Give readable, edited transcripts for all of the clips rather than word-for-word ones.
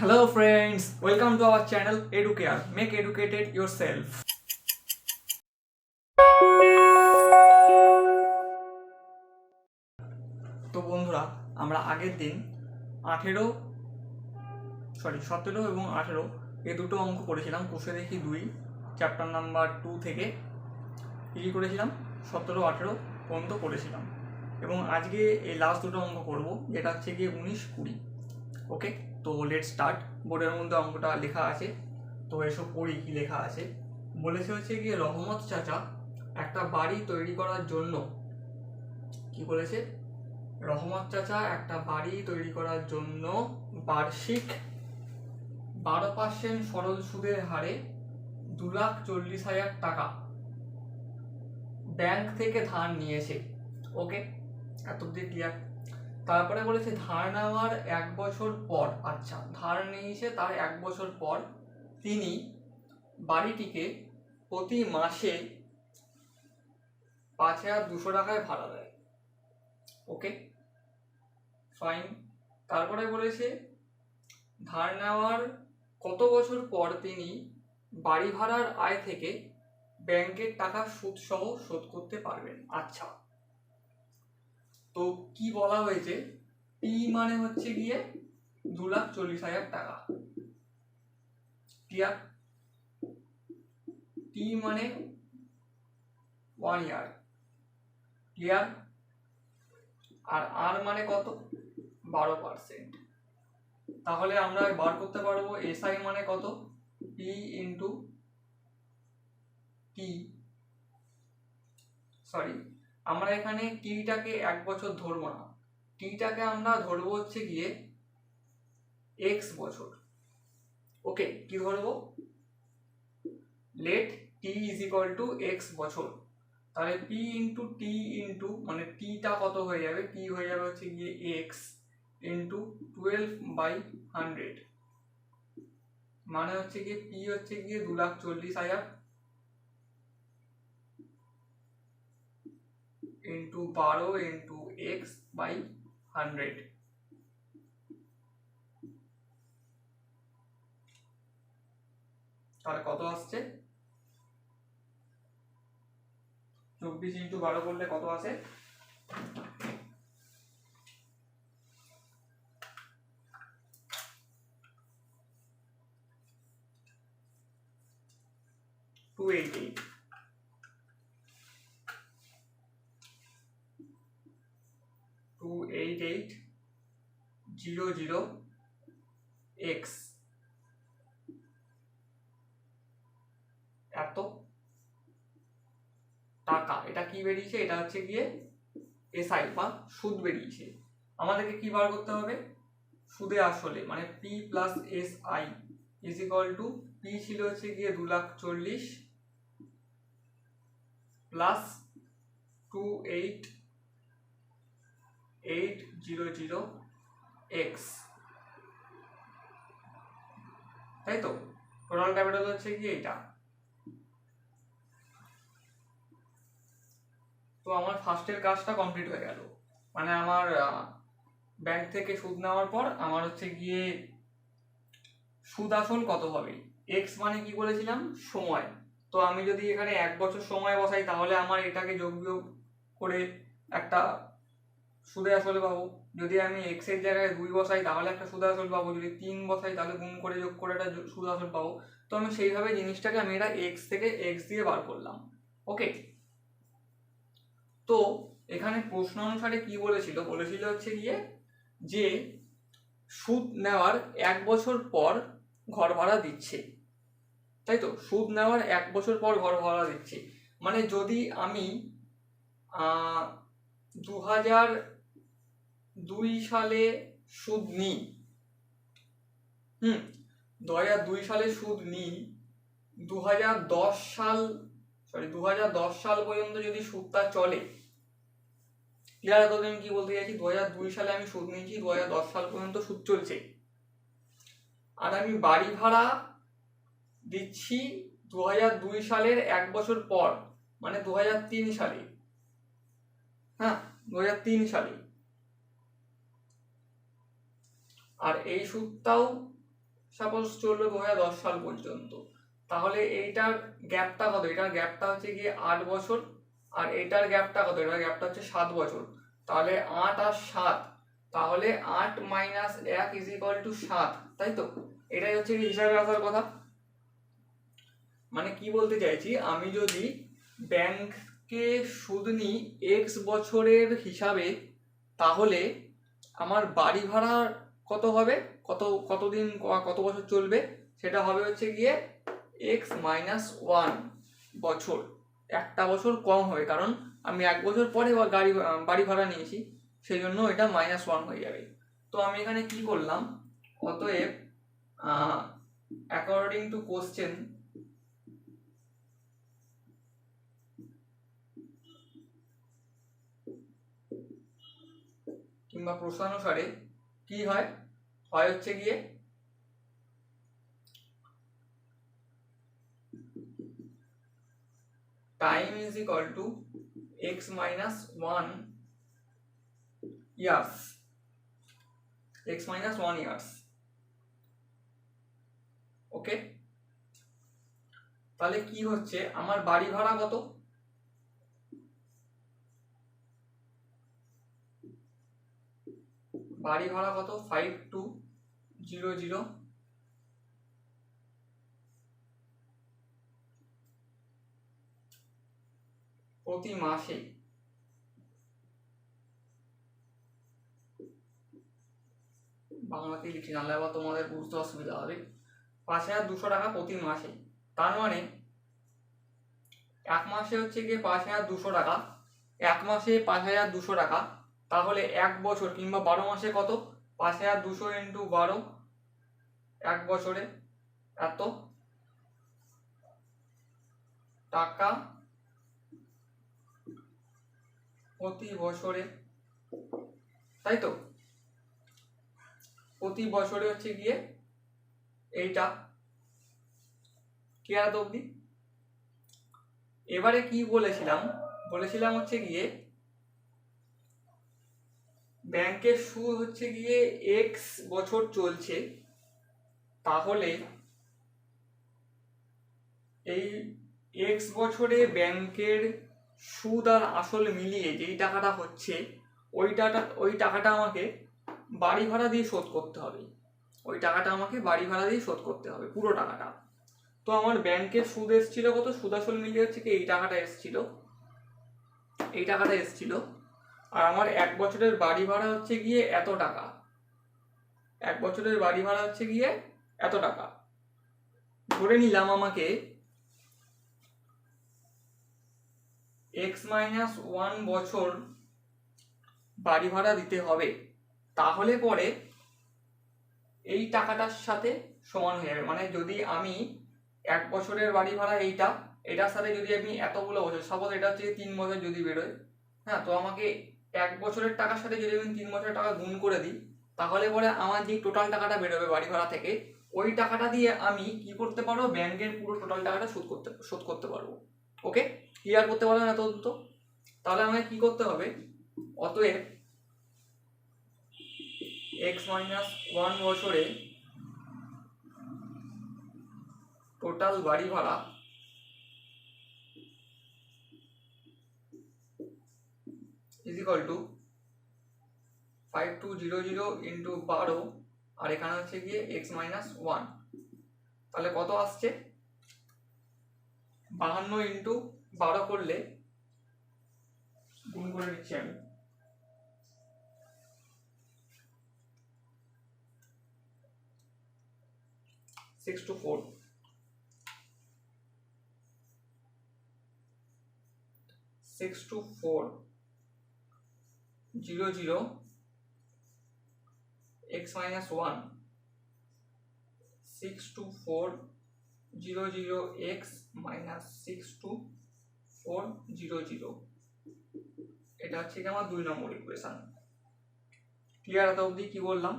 Hello friends, welcome to our channel Educare. Make educated yourself. তো বন্ধুরা, আমরা আগের দিন 17 এবং 18 এই দুটো অঙ্ক করেছিলাম। কোষে দেখি 2 চ্যাপ্টার নাম্বার 2 থেকে কী করেছিলাম 17-18 পর্যন্ত করেছিলাম, এবং আজকে এই লাস্ট দুটো অঙ্ক করব, যেটা হচ্ছে গিয়ে 19-20। ওকে, তো লেট স্টার্ট। বোর্ডের মধ্যে অঙ্কটা লেখা আছে, তো এসব পড়ি কি লেখা আছে। বলেছে হচ্ছে গিয়ে রহমত চাচা একটা বাড়ি তৈরি করার জন্য কি বলেছে, রহমত চাচা একটা বাড়ি তৈরি করার জন্য বার্ষিক 12% সরল সুদের হারে 2,40,000 টাকা ব্যাংক থেকে ধার নিয়েছে। ওকে, এত অব্দি ক্লিয়ার। তারপরে বলেছে ধার নেওয়ার 1 বছর পর, আচ্ছা ধার নিয়েছে তার 1 বছর পর তিনি বাড়িটিকে প্রতি মাসে 5,200 টাকায় ভাড়া দেয়। Okay fine. তারপরে বলেছে ধার নেওয়ার কত বছর পর তিনি বাড়ি ভাড়ার আয় থেকে ব্যাংকের টাকা সুদ সহ শোধ করতে পারবেন। আচ্ছা, তো কি বলা হয়েছে, পি মানে হচ্ছে গিয়ে 2,40,000 টাকা, ক্লিয়ার। টি মানে 1 ইয়ার, ক্লিয়ার। আর আর মানে কত, 12%। তাহলে আমরা বার করতে পারবো এসআই মানে কত, পি ইন্টু টি, সরি আমরা এখানে টিটাকে 1 বছর ধরবো না, টিটাকে আমরা ধরবো হচ্ছে গিয়ে এক্স বছর। ওকে, কি ধরবো, let T is equal to X বছর। তাহলে পি ইন্টু টি ইন্টু মানে টিটা কত হয়ে যাবে, টি হয়ে যাবে হচ্ছে গিয়ে এক্স ইন্টু 12/100, মানে হচ্ছে গিয়ে পি হচ্ছে গিয়ে 2,40,000 ইন্টু 12 ইন্টু এক্স বাই 100। তাহলে কত আসছে, 24 ইন্টু 12 করলে কত আসে, 288। 288,000 এক্স, এত টাকা। এটা কি বেরিয়েছে, এটা হচ্ছে গিয়ে এসআই বা সুদ বেরিয়েছে। আমাদেরকে কি বার করতে হবে, সুদে আসলে, মানে P plus S I is equal two, P ছিল হচ্ছে গিয়ে 2,40,000 প্লাস 288,000 এক্স, তাই তো। টোটাল ক্যাপিটাল হচ্ছে গিয়ে এটা। তো আমার ফার্স্টের কাজটা কমপ্লিট হয়ে গেল, মানে আমার ব্যাংক থেকে সুদ নেওয়ার পর আমার হচ্ছে গিয়ে সুদ আসল কত হবে, এক্স মানে কি বলেছিলাম, সময়। তো আমি যদি এখানে 1 বছর সময় বসাই, তাহলে আমার এটাকে যোগ বিয়োগ করে একটা সুদে আসলে পাবো। যদি আমি এক্স এর জায়গায় 2 বসাই, তাহলে একটা সুদ আসল পাবো। যদি 3 বসাই, তাহলে গুণ করে যোগ করে একটা সুদ আসল পাবো। তো আমি সেইভাবে জিনিসটাকে আমি এটা এক্স থেকে এক্স দিয়ে বার করলাম। ওকে, তো এখানে প্রশ্ন অনুসারে কি বলেছিল, বলেছিল হচ্ছে গিয়ে যে সুদ নেওয়ার 1 বছর পর ঘর ভাড়া দিচ্ছে, তাই তো। সুদ নেওয়ার 1 বছর পর ঘর ভাড়া দিচ্ছে, মানে যদি আমি 2002 সালে সুদ নিই, 2002 সালে সুদ নিই, 2010 সাল পর্যন্ত যদি সুদটা চলে, ক্লিয়ার। এতদিন কি বলতে চাইছি, 2002 সালে আমি সুদ নিয়েছি, 2010 সাল পর্যন্ত সুদ চলছে, আর আমি বাড়ি ভাড়া দিচ্ছি 2002 সালের 1 বছর পর, মানে 2003 সালে, 2003 সালে। আর এই সুদটাও সাপোজ চললো 2010 সাল পর্যন্ত, তাহলে এইটার গ্যাপটা কত? এটার গ্যাপটা হচ্ছে গিয়ে 8 বছর, আর এটার গ্যাপটা কত? এটার গ্যাপটা হচ্ছে 7 বছর। তাহলে 8 আর 7, তাহলে 8 - 1 = 7, তাই তো? এটাই হচ্ছে কি হিসাবে আসার কথা। মানে কি বলতে চাইছি, আমি যদি ব্যাংকে সুদ নিই এক্স বছরের হিসাবে, তাহলে আমার বাড়ি ভাড়া কত হবে, কতদিন কত বছর চলবে, সেটা হবে হচ্ছে গিয়ে এক্স - 1 বছর। একটা বছর কম হবে, কারণ আমি 1 বছর পরে বাড়ি ভাড়া নিয়েছি, সেই জন্য এটা -1 হয়ে যাবে। তো আমি এখানে কি করলাম, অতএব অ্যাকর্ডিং টু কোশ্চেন কিংবা প্রশ্নানুসারে কি হয় হচ্ছে গিয়ে time is equal to X - 1 years, x - 1 years. Okay, তাহলে কি হচ্ছে, আমার বাড়ি ভাড়া কত? বাড়ি ভাড়া কত? 5200 প্রতি মাসে। বাংলাতে লিখি, নাহলে আবার তোমাদের বুঝতে অসুবিধা হবে। 5200 টাকা প্রতি মাসে, তার মানে এক মাসে হচ্ছে গিয়ে 5200 টাকা, এক মাসে 5200 টাকা, তাহলে এক বছর কিংবা 12 মাসে কত? 5200 × 12, এক বছরে এত টাকা প্রতি বছরে, তাই তো? প্রতি বছরে হচ্ছে গিয়ে এইটা কি আর অবধি। এবারে কি বলেছিলাম হচ্ছে গিয়ে ব্যাংকের সুদ হচ্ছে গিয়ে এক্স বছর চলছে, তাহলে এই এক্স বছরে ব্যাংকের সুদ আর আসল মিলিয়ে যেই টাকাটা হচ্ছে, ওই টাকাটা আমাকে বাড়ি ভাড়া দিয়ে শোধ করতে হবে। ওই টাকাটা আমাকে বাড়ি ভাড়া দিয়ে শোধ করতে হবে, পুরো টাকাটা। তো আমার ব্যাংকের সুদ এসেছিল কত? সুদ আসল মিলিয়ে হচ্ছে কি এই টাকাটা এসেছিল, আর আমার এক বছরের বাড়ি ভাড়া হচ্ছে গিয়ে এত টাকা, এক বছরের বাড়ি ভাড়া হচ্ছে গিয়ে এত টাকা। ধরে নিলাম আমাকে x - 1 বছর বাড়ি ভাড়া দিতে হবে, তাহলে পরে এই টাকাটার সাথে সমান হয়ে যাবে। মানে যদি আমি এক বছরের বাড়ি ভাড়া এটার সাথে যদি আমি এতগুলো বছর, সাপোজ এটা হচ্ছে 3 বছর যদি বেরোয়, হ্যাঁ, তো আমাকে এক বছরের টাকার সাথে যদি আমি 3 বছরের টাকা গুণ করে দিই, তাহলে পরে আমার যে টোটাল টাকাটা বেরোবে বাড়ি ভাড়া থেকে, ওই টাকাটা দিয়ে আমি কি করতে পারবো, ব্যাংকের পুরো টোটাল টাকাটা শোধ করতে পারবো। ওকে, ক্লিয়ার করতে পারলাম এত দ্রুত? তাহলে আমাকে কি করতে হবে, অতএব x - 1 বছরে টোটাল বাড়ি ভাড়া ইজ ইকুয়াল টু 5200 × 12, আর এখানে হচ্ছে গিয়ে x - 1, তাহলে কত আসছে? 52 × 12 করলে, গুণ করে নিচ্ছি আমি, 6 to 4, 6 to 4 00 x - 1, 6 to 4 00 x - 6 to 4 00, এটা হচ্ছে কি আমার 2 নম্বর ইকুয়েশন। ক্লিয়ার এত অবধি কি বললাম?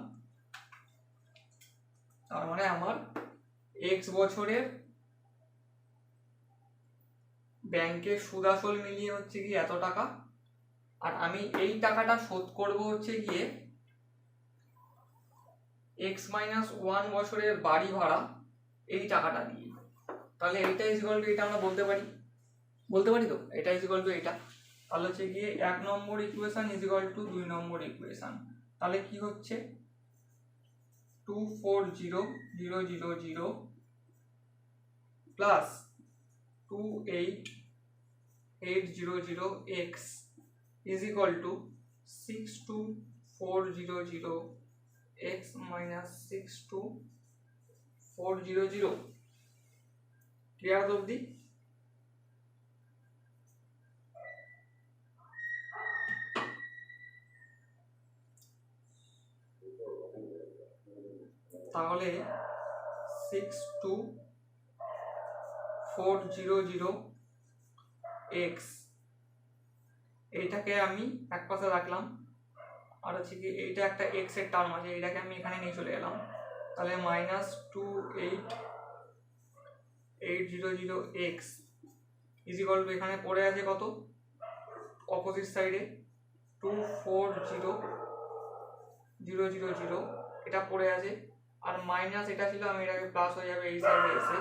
তার মানে আমার এক্স বছরের ব্যাংকের সুদ আসল মিলিয়ে হচ্ছে কি এত টাকা, আর আমি এই টাকাটা শোধ করব হচ্ছে গিয়ে x-1 বছরের বাড়ি ভাড়া এই টাকাটা দিয়ে। তাহলে এইটা ইজ ইকুয়াল টু এটা আমরা বলতে পারি তো, এটা ইজ ইকুয়াল টু এটা। তাহলে হচ্ছে গিয়ে 1 number equation is equal to 2 number equation. তাহলে কি হচ্ছে 240,000 plus 28,800x is equal to 62,400x minus 62,400। Clear অবধি? তাহলে 62,400x এইটাকে আমি এক পাশে রাখলাম, আর হচ্ছে কি এইটা একটা এক্স এর টার্ম আছে, এটাকে আমি এখানে নিয়ে চলে এলাম। তাহলে minus 28,800x is equal two এখানে পড়ে আছে কত অপোজিট সাইডে 24,000 এটা পড়ে আছে, আর মাইনাস এটা ছিল, আমি এটাকে প্লাস হয়ে যাবে এই সাইডে এসে,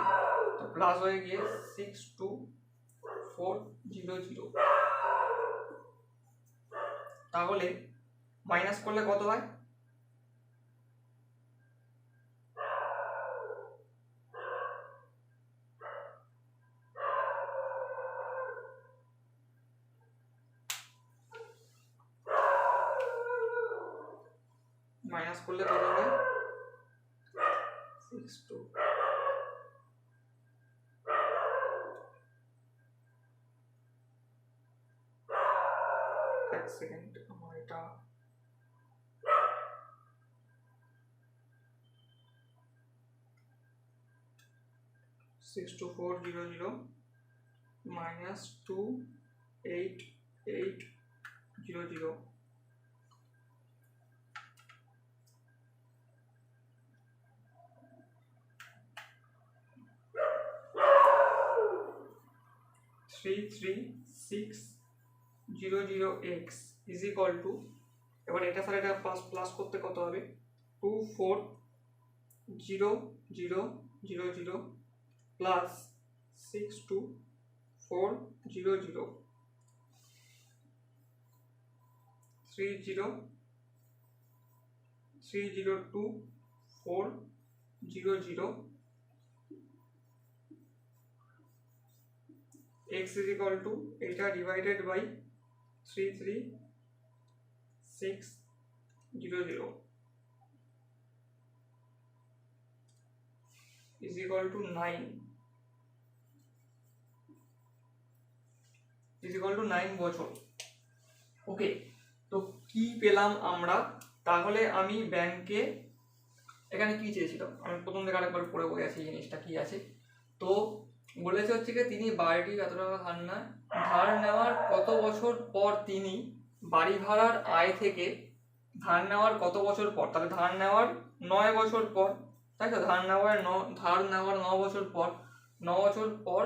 তো প্লাস হয়ে গিয়ে 62,400। তাহলে মাইনাস করলে কত হয়? মাইনাস করলে কত হয়? 62। এক সেকেন্ড, আমার এটা -6400 minus 28,800 33,600x is equal to, এবার এটা সাথে এটা প্লাস করতে কত হবে? 24,000 plus 62,400 302,400 x is equal to এটা divided by 33,600 is equal to 9 is equal to 9 বছর। ওকে, তো কি পেলাম আমরা? তাহলে আমি ব্যাংকে এখানে কি চেয়েছিল, আমি প্রথম থেকে আরেকবার পড়ে বলে আছি জিনিসটা কি আছে। তো বলেছে হচ্ছে কি তিনি বাড়িটি এত টাকা ধার নেওয়ার কত বছর পর তিনি বাড়ি ভাড়ার আয় থেকে ধার নেওয়ার কত বছর পর, তাহলে ধার নেওয়ার 9 বছর পর, তাই তো? ধার নেওয়ার 9 বছর পর, 9 বছর পর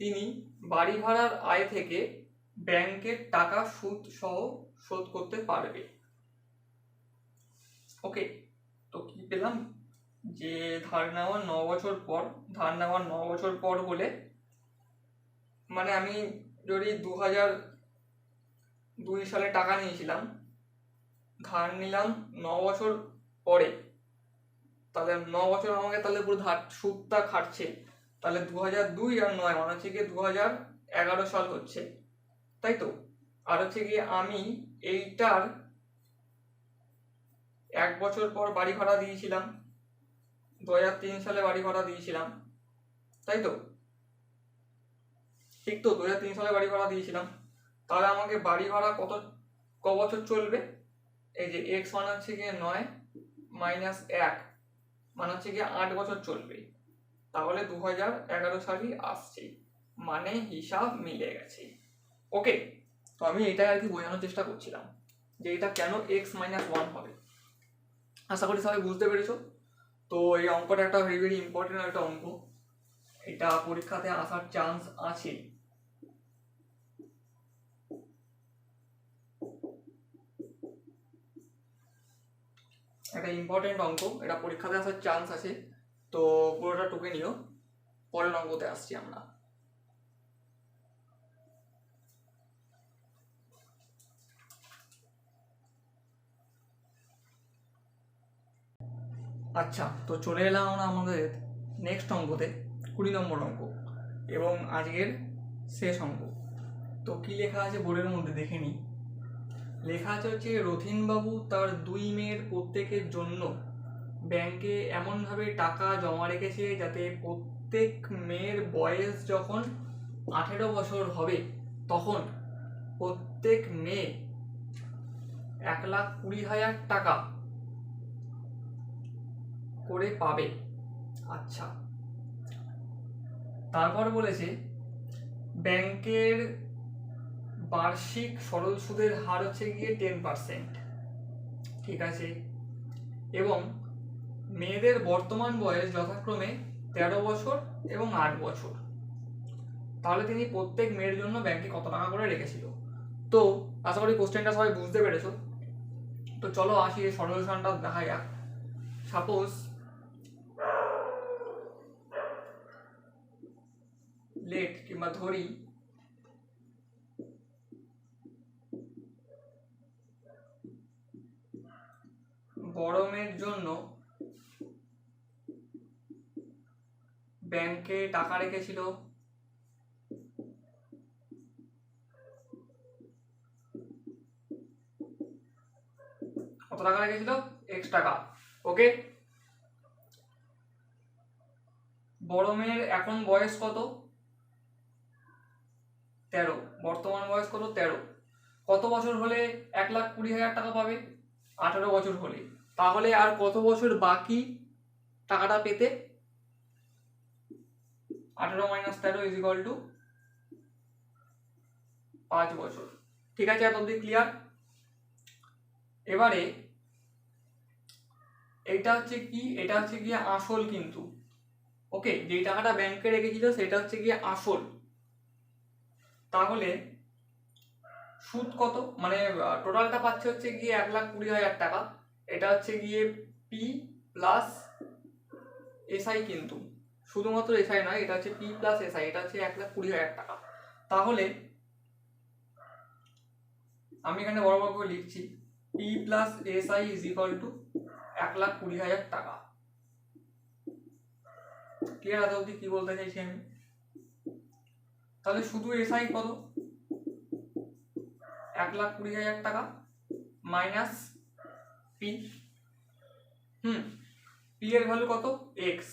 তিনি বাড়ি ভাড়ার আয় থেকে ব্যাংকের টাকা সুদ সহ শোধ করতে পারবে। ওকে, তো কি পেলাম? যে ধার নেওয়ার 9 বছর পর, ধার নেওয়ার 9 বছর পর বলে মানে আমি যদি 2002 সালে টাকা নিয়েছিলাম, ধার নিলাম 9 বছর পরে, তাহলে 9 বছর আমাকে তাহলে পুরো ধার সুদটা খাটছে, তাহলে 2002 আর 9 মানে হচ্ছে গিয়ে 2011 সাল হচ্ছে, তাই তো? আর হচ্ছে গিয়ে আমি এইটার 1 বছর পর বাড়ি ভাড়া দিয়েছিলাম, 2003 সালে বাড়ি ভাড়া দিয়েছিলাম, তাই তো? ঠিক তো, 2003 সালে বাড়ি ভাড়া দিয়েছিলাম। তাহলে আমাকে বাড়ি ভাড়া ক বছর চলবে? এই যে x মানে হচ্ছে গিয়ে 9 মাইনাস 1 মানে হচ্ছে গিয়ে 8 বছর চলবে। তাহলে 2011 সালই আসছে, মানে হিসাব মিলে গেছে। ওকে, তো আমি এটাই আর কি বোঝানোর চেষ্টা করছিলাম যে এটা কেন x-1 হবে। আশা করি সবাই বুঝতে পেরেছো। তো এই অঙ্কটা একটা ভেরি ভেরি ইম্পর্টেন্ট একটা অঙ্ক, এটা পরীক্ষাতে আসার চান্স আছে। একটা ইম্পর্টেন্ট অঙ্ক, এটা পরীক্ষাতে আসার চান্স আছে, তো পুরোটা টুকে নিও, পরের অঙ্কতে আসছি আমরা। আচ্ছা, তো চলে এলাম আমরা আমাদের নেক্সট অঙ্কতে, 20 নম্বর অঙ্ক এবং আজকের শেষ অঙ্ক। তো কি লেখা আছে বোর্ডের মধ্যে দেখে নিই। লেখা আছে হচ্ছে রথিনবাবু তার 2 মেয়ের প্রত্যেকের জন্য ব্যাংকে এমনভাবে টাকা জমা রেখেছে যাতে প্রত্যেক মেয়ের বয়স যখন 18 বছর হবে তখন প্রত্যেক মেয়ে 1,20,000 টাকা করে পাবে। আচ্ছা, তারপর বলেছে ব্যাংকের বার্ষিক সরল সুদের হার হচ্ছে গিয়ে 10%, ঠিক আছে, এবং মেয়েদের বর্তমান বয়স যথাক্রমে 13 বছর এবং 8 বছর। তাহলে তিনি প্রত্যেক মেয়ের জন্য ব্যাংকে কত টাকা করে রেখেছিল। তো আশা করি কোশ্চেনটা সবাই বুঝতে পেরেছো। তো চলো আসি এই সলিউশনটা দেখা যাক। সাপোজ লেট কিংবা ধরি বড় মেয়ের জন্য ব্যাংকে টাকা রেখেছিল কত টাকা রেখেছিল, x টাকা। ওকে, বড় মেয়ের এখন বয়স কত, 13, বর্তমান বয়স কত, 13। কত বছর হলে 1,20,000 টাকা পাবে, 18 বছর হলে। তাহলে আর কত বছর বাকি টাকাটা পেতে, 18 - 13 = 5 বছর। ঠিক আছে, এত অবধি ক্লিয়ার। এবারে এটা হচ্ছে কি, এটা হচ্ছে গিয়ে আসল কিন্তু। ওকে, যেই টাকাটা ব্যাংকে রেখেছিল সেটা হচ্ছে গিয়ে আসল। তাহলে সুদ কত, মানে টোটালটা পাচ্ছে হচ্ছে গিয়ে 1,20,000 টাকা। এটা হচ্ছে গিয়ে পি প্লাস এসআই, কিন্তু শুধুমাত্র এসআই নয়, এটা হচ্ছে পি প্লাস এসআই, এটা হচ্ছে 1,20,000 টাকা। তাহলে আমি এখানে বড় বড় করে লিখছি, পি প্লাস এসআই = 1,20,000 টাকা। ক্লিয়ার? আদৌ কি বলতে চাইছি আমি? তাহলে শুধু এসআই কত, 1,20,000 টাকা মাইনাস পি। পি এর ভ্যালু কত, এক্স।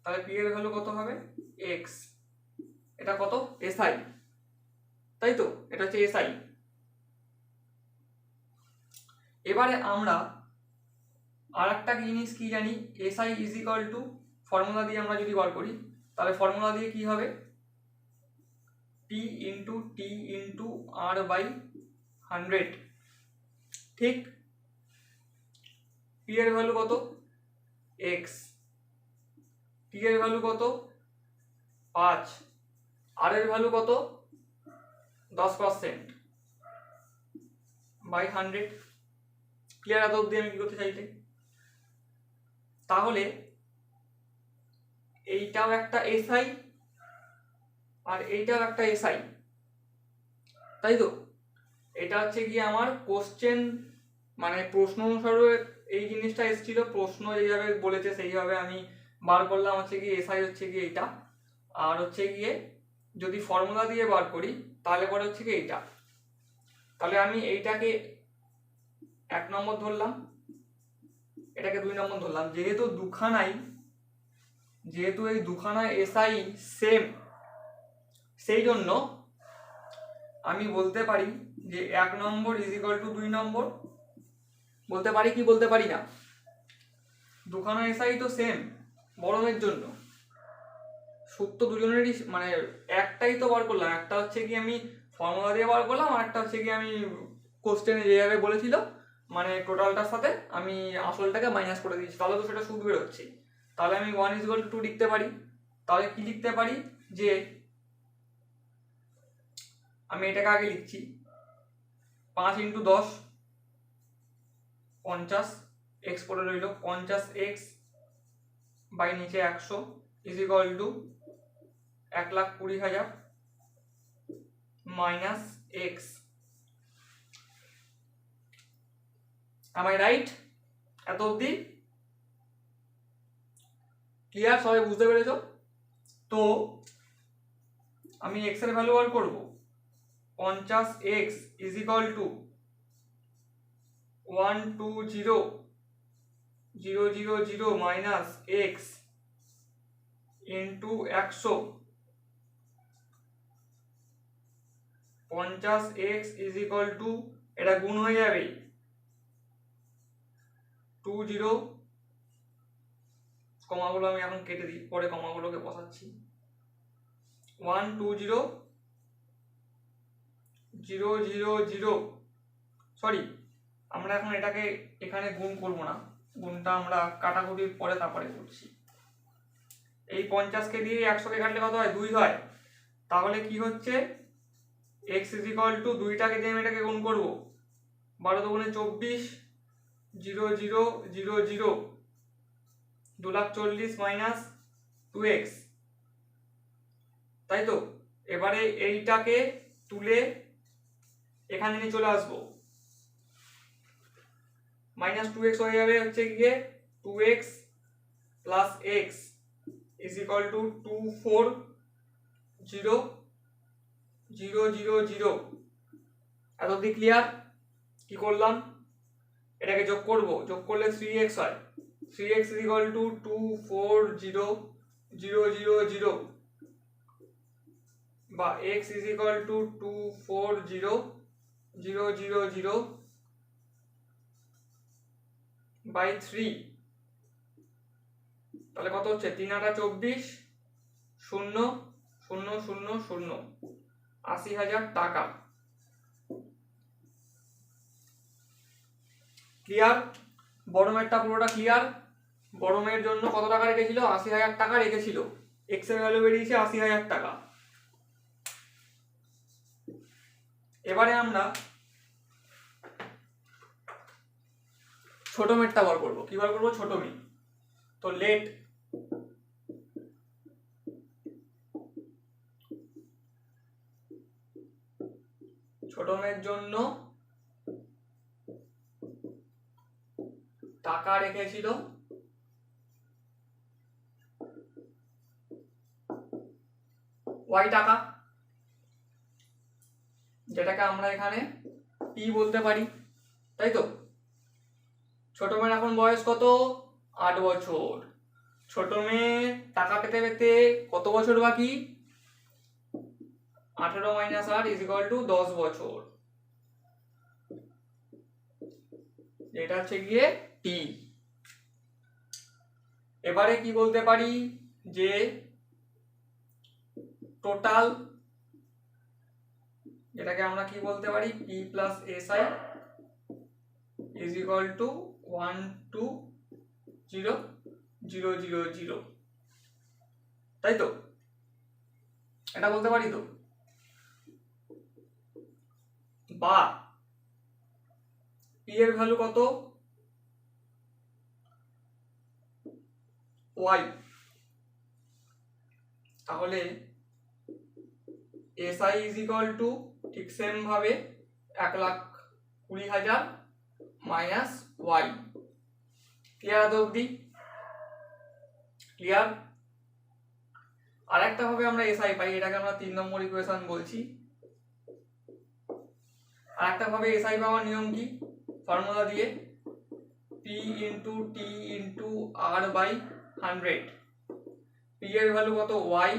তাহলে পি এর ভ্যালু কত হবে, এক্স। এটা কত, এসআই, তাই তো, এটা হচ্ছে এসআই। এবারে আমরা আর একটা জিনিস কি জানি, এসআই = ফর্মুলা দিয়ে আমরা যদি বার করি, তাহলে ফর্মুলা দিয়ে কি হবে, P into T into R/100। ঠিক, পি এর ভ্যালু কত, এক্স, টি এর ভ্যালু কত, 5, আর এর ভ্যালু কত, 10% বাই 100। ক্লিয়ার? এত অবধি আমি কি করতে চাইতে, তাহলে এইটাও একটা এসআই আর এইটাও একটা এসআই, তাই তো। এটা হচ্ছে গিয়ে আমার কোশ্চেন, মানে প্রশ্ন অনুসারে এই জিনিসটা এসেছিল, প্রশ্ন যেভাবে বলেছে সেইভাবে আমি বার করলাম। হচ্ছে গিয়ে এসআই হচ্ছে গিয়ে এইটা, আর হচ্ছে গিয়ে যদি ফর্মুলা দিয়ে বার করি তাহলে পরে হচ্ছে গিয়ে এইটা। তাহলে আমি এইটাকে 1 নম্বর ধরলাম, এটাকে 2 নম্বর ধরলাম। যেহেতু এই দুখানায় এসআই সেম, সেই জন্য আমি বলতে পারি যে 1 নম্বর = 2 নম্বর। বলতে পারি কি বলতে পারি না, দুখানা এসআই তো সেম বড়মের জন্য, সূত্র দুজনেরই, মানে একটাই তো বার করলাম, একটা হচ্ছে কি আমি ফর্মুলা দিয়ে বার করলাম, আর একটা হচ্ছে কি আমি কোশ্চেনে যেভাবে বলেছিল, মানে টোটালটার সাথে আমি আসলটাকে মাইনাস করে দিয়েছি, তাহলে তো সেটা সুদ বেরোচ্ছে। তাহলে আমি 1 = 2 লিখতে পারি। তাহলে কি লিখতে পারি, যে আমি এটাকে আগে লিখছি, 5 × 10 = 50 এক্স পড়ে রইল 50x বাই নিচে 100 is equal to 1,20,000 minus x. am I right? এত অবধি ক্লিয়ার? সবাই বুঝতে পেরেছো? তো আমি এক্স এর ভ্যালু বার করব 50x is equal two 120,000 minus x into 100। 50x is equal two, এটা গুণ হয়ে যাবে 20, কমাগুলো আমি এখন কেটে দিই, পরে কমাগুলোকে বসাচ্ছি। 120,000, সরি আমরা এখন এটাকে এখানে গুণ করব না, গুণটা আমরা কাটাকুটির পরে তারপরে করছি। এই 50কে দিয়ে 100কে কাটলে কত হয়? 2 হয়। তাহলে কি হচ্ছে x ইজ ইকুয়াল টু 2টাকে দিয়ে আমি এটাকে গুণ করব, 12 দুগুণে 24, 0,0,0,0, 2,40,000 মাইনাস 2x, তাই তো? এবারে এইটাকে তুলে এখানে নিয়ে চলে আসবো, মাইনাস 2x হয়ে যাবে হচ্ছে গিয়ে 2x plus x is equal to 240,000। এত অবধি ক্লিয়ার? কি করলাম? এটাকে যোগ করব, যোগ করলে 3x হয়। 3x ইজ ইকুয়াল টু 240,000 বা x is equal to 240,000 by 3। তাহলে কত হচ্ছে? 3 8 24, 0 0 0 0, 80,000 টাকা। ক্লিয়ার? বড় মেয়েরটা পুরোটা ক্লিয়ার? বড় মেয়ের জন্য কত টাকা রেখেছিল? 80,000 টাকা রেখেছিল। এক্স এর ভ্যালু বেরিয়েছে 80,000 টাকা। এবারে আমরা ছোট মেয়েরটা বার করবো। কি বার করবো? ছোট মেয়ে। তো লেট ছোট মেয়ের জন্য টাকা রেখেছিল y টাকা, যেটাকে আমরা এখানে p বলতে পারি, তাই তো? ছোট মেয়ের এখন বয়স কত? 8 বছর। ছোট মেয়ে টাকা পেতে পেতে কত বছর বাকি? 18 মাইনাস 8 ইজ ইকুয়াল টু 10 বছর। এটা হচ্ছে গিয়ে t। এবারে কি বলতে পারি? যে টোটাল, এটাকে আমরা কি বলতে পারি? p plus si is equal two 120,000, তাই তো? এটা বলতে পারি তো? বা p এর ভ্যালু কত? y। তাহলে si ইজ ইকুয়াল টু ঠিক সেম ভাবে 1,20,000 মাইনাস y। ক্লিয়ার? এত অবধি ক্লিয়ার? আর একটা ভাবে আমরা si পাই, এটাকে আমরা 3 নম্বর ইকুয়েশন বলছি। আর একটা ভাবে si পাওয়ার নিয়ম কি? ফর্মুলা দিয়ে p into t into r by 100। p এর ভ্যালু কত? y।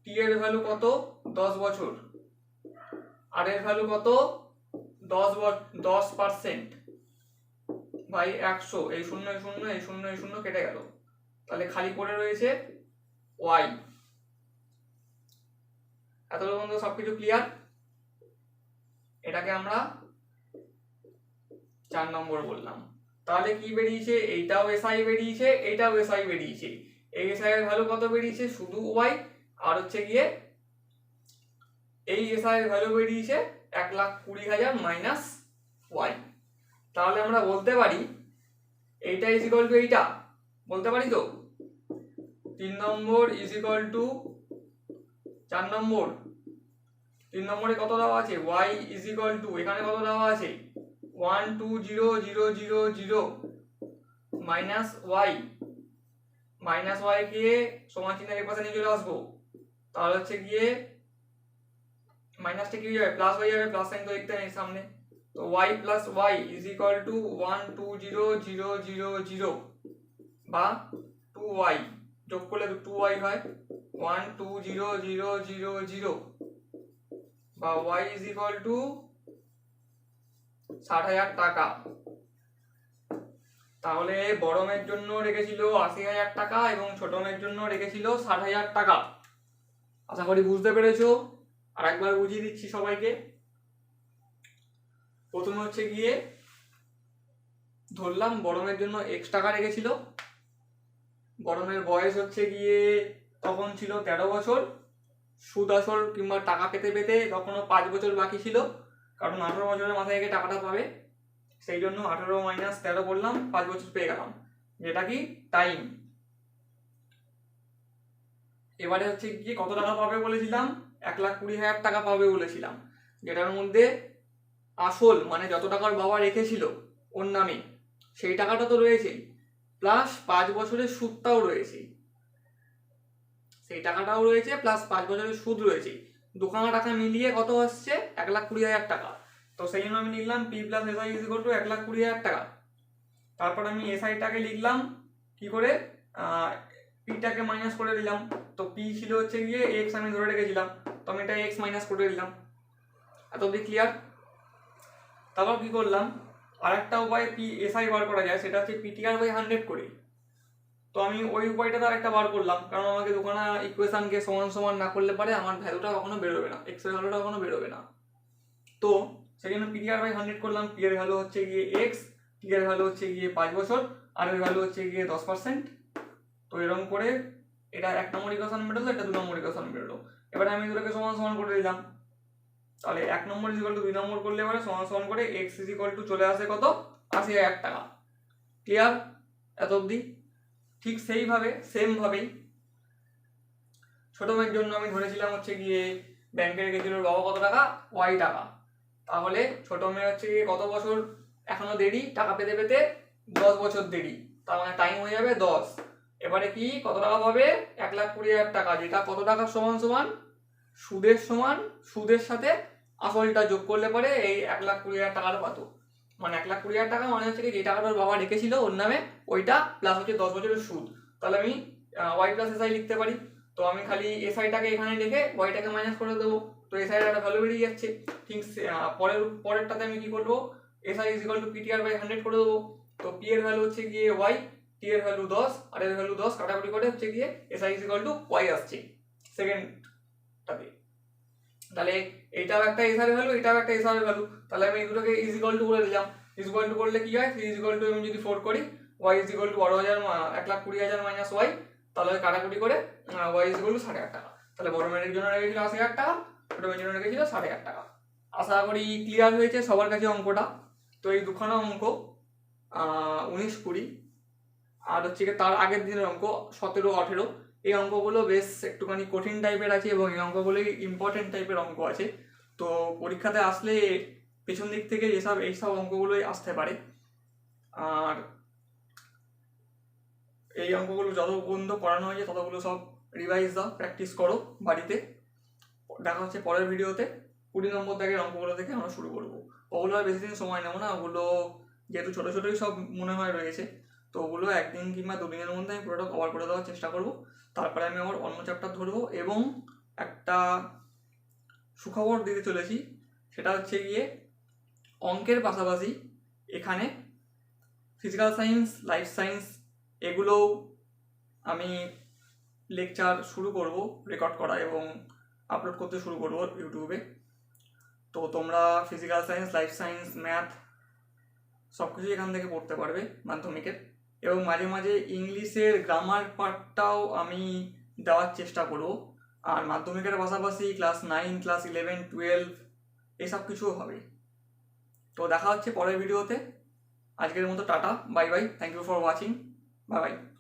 t এর ভ্যালু কত? 10 বছর। r এর ভ্যালু কত? 10% বাই 100। এই 0 এই 0 এই 0 এই 0 কেটে গেল, তাহলে খালি পড়ে রয়েছে y। এতটুকু পর্যন্ত সবকিছু ক্লিয়ার? এটাকে আমরা 4 নম্বর বললাম। তাহলে কি বেরিয়েছে? এইটাও si বেরিয়েছে, এইটাও si বেরিয়েছে। এই si এর ভ্যালু কত বেরিয়েছে? শুধু y। আর হচ্ছে গিয়ে এই si এর ভ্যালু বেরিয়েছে 1,20,000 মাইনাস y। তাহলে আমরা বলতে পারি এইটা ইজ ইকুয়াল টু এইটা বলতে পারি তো। 3 নম্বর ইজ ইকুয়াল টু 4 নম্বর। 3 নম্বরে কত দেওয়া আছে, y ইজ ইকুয়াল টু এখানে কত দেওয়া আছে 1 2 0 0 0 0 মাইনাস y। মাইনাস y কে সমান চিহ্নের এই পাশে নিয়ে চলে আসবো, তাহলে হচ্ছে গিয়ে মাইনাসটা কি হয়ে যাবে প্লাস হয়ে যাবে, প্লাস সাইন তো দেখতে নেই সামনে, তো y plus y is equal two 1 2 0 0 0 0 বা 2y, যোগ করলে 2y হয় 1 2 0 0 0 0 বা y ইজ ইকুয়াল টু 60,000 টাকা। তাহলে বড় মেয়ের জন্য রেখেছিল 80,000 টাকা এবং ছোট মেয়ের জন্য রেখেছিল 60,000 টাকা। আশা করি বুঝতে পেরেছো। আর একবার বুঝিয়ে দিচ্ছি সবাইকে। প্রথমে হচ্ছে গিয়ে ধরলাম বড় মেয়ের জন্য x টাকা রেখেছিল, বড় মেয়ের বয়স হচ্ছে গিয়ে তখন ছিল 13 বছর, সুদ আসল কিংবা টাকা পেতে পেতে তখনও 5 বছর বাকি ছিল, কারণ 18 বছরের মাথায় থেকে টাকাটা পাবে, সেই জন্য 18 মাইনাস 13 করলাম, 5 বছর পেয়ে গেলাম, যেটা কি টাইম। এবারে হচ্ছে কি কত টাকা পাবে বলেছিলাম, 1,20,000 টাকা পাবে বলেছিলাম, যেটার মধ্যে আসল মানে যত টাকার বাবা রেখেছিল ওর নামে সেই টাকাটা তো রয়েছে, প্লাস 5 বছরের সুদটাও রয়েছে, সেই টাকাটাও রয়েছে প্লাস 5 বছরের সুদ রয়েছে, দুখানা টাকা মিলিয়ে কত আসছে 1,20,000 টাকা। তো সেই জন্য আমি লিখলাম P plus SI is equal to 1,20,000 টাকা। তারপর আমি এসআইটাকে লিখলাম কি করে, পিটাকে মাইনাস করে দিলাম, তো পি ছিল হচ্ছে গিয়ে এক্স আমি ধরে রেখেছিলাম, তো আমি এটা এক্স মাইনাস করে দিলাম। এত অবধি ক্লিয়ার? তারপর কি করলাম, আরেকটা উপায় পি এসআই বার করা যায়, সেটা হচ্ছে পিটিআর বাই 100 করে। তো আমি ওই উপায়টা তো একটা বার করলাম, কারণ আমাকে দুখানা ইকুয়েশনকে সমান সমান না করলে পারে আমার ভ্যালুটা কখনো বেরোবে না, এক্স এর ভ্যালুটা কখনো বেরোবে না। তো সেই জন্য পিটিআর বাই 100 করলাম, পি এর ভ্যালু হচ্ছে গিয়ে এক্স, টি এর ভ্যালু হচ্ছে গিয়ে 5 বছর, আর এর ভ্যালু হচ্ছে গিয়ে 10%। তো এরকম করে এটা 1 নম্বর ইকুয়েশন বেরোলো, এটা 2 নম্বর ইকুয়েশন বেরোলো। এবারে আমি দুটোকে সমান সমান করে দিলাম, তাহলে 1 নম্বর ইজ ইকুয়াল টু 2 নম্বর করলে এবারে সমান সমান করে এক্স ইজ ইকুয়াল টু চলে আসে কত 80,000 টাকা। ক্লিয়ার এত অবধি? ঠিক সেইভাবে সেমভাবেই ছোট মেয়ের জন্য আমি ধরেছিলাম হচ্ছে গিয়ে ব্যাংকে রেখেছিল বাবা কত টাকা, ওয়াই টাকা। তাহলে ছোট মেয়ে হচ্ছে গিয়ে কত বছর এখনো দেরি টাকা পেতে পেতে, 10 বছর দেরি, তার মানে টাইম হয়ে যাবে 10। এবারে কি কত টাকা পাবে, 1,20,000 টাকা, যেটা কত টাকা সমান সমান সুদের সমান, সুদের সাথে আসলটা যোগ করলে পরে এই 1,20,000 টাকাটা পাতো। মানে 1,20,000 টাকা মানে হচ্ছে কি যে টাকাটা ওর বাবা রেখেছিল ওর নামে ওইটা, প্লাস হচ্ছে 10 বছরের সুদ। তাহলে আমি ওয়াই প্লাস এসআই লিখতে পারি। তো আমি খালি এসআইটাকে এখানে রেখে ওয়াইটাকে মাইনাস করে দেবো, তো এসআই এর একটা ভ্যালু বেরিয়ে যাচ্ছে। ঠিক পরেরটাতে আমি কি করবো, SI is equal to PTR by 100 করে দেবো। তো পি এর ভ্যালু হচ্ছে গিয়ে ওয়াই, টি এর ভ্যালু 10 আর এর ভ্যালু 10, কাটাকুটি করে হচ্ছে গিয়ে SI is equal to Y আসছে সেকেন্ডটাতে। তাহলে এইটাও একটা এসআর ভ্যালু, এটাও একটা এসআর ভ্যালু, তাহলে আমি এই দুটোকে ইজ ইকুয়াল টু করে দিলাম। ইজ ইকুয়াল টু করলে কি হয়, ইজ ইকুয়াল টু আমি যদি 4 করি, Y is equal to 1,20,000 minus Y, তাহলে কাটাকুটি করে ওয়াই ইজ ইকুয়াল টু 60,000 টাকা। তাহলে বড় মেয়ের জন্য রেখেছিল 80,000 টাকা, ছোট মেয়ের জন্য রেখেছিল 60,000 টাকা। আশা করি ক্লিয়ার হয়েছে সবার কাছে অঙ্কটা। তো এই দুখানা অঙ্ক 19 20 আর হচ্ছে তার আগের দিনের অঙ্ক 17 18, এই অঙ্কগুলো বেশ একটুখানি কঠিন টাইপের আছে এবং এই অঙ্কগুলো ইম্পর্টেন্ট টাইপের অঙ্ক আছে। তো পরীক্ষাতে আসলে পেছন দিক থেকে এইসব অঙ্কগুলোই আসতে পারে। আর এই অঙ্কগুলো যত পর্যন্ত করানো হয়েছে ততগুলো সব রিভাইজ দাও, প্র্যাকটিস করো বাড়িতে। দেখা হচ্ছে পরের ভিডিওতে। 20 নম্বর দাগের অঙ্কগুলো থেকে আমরা শুরু করবো। ওগুলো আর বেশি দিন সময় নেবো না, ওগুলো যেহেতু ছোটো ছোটোই সব মনে হয় রয়েছে, তো ওগুলো 1 দিন কিংবা 2 দিনের মধ্যে আমি পুরোটা কভার করে দেওয়ার চেষ্টা করব। তারপরে আমি আমার অন্য চ্যাপ্টার ধরবো এবং একটা সুখবর দিতে চলেছি, সেটা হচ্ছে গিয়ে অঙ্কের পাশাপাশি এখানে ফিজিক্যাল সায়েন্স, লাইফ সায়েন্স এগুলোও আমি লেকচার শুরু করব, রেকর্ড করা এবং আপলোড করতে শুরু করব ইউটিউবে। তো তোমরা physical science, life science, math সব কিছুই এখান থেকে পড়তে পারবে মাধ্যমিকের, এবং মাঝে মাঝে ইংলিশের গ্রামার পার্টটাও আমি দেওয়ার চেষ্টা করব। আর মাধ্যমিকের পাশাপাশি ক্লাস 9, ক্লাস 11, 12 এসব কিছুও হবে। তো দেখা হচ্ছে পরের ভিডিওতে। আজকের মতো tata, bye bye, thank you for watching, bye by.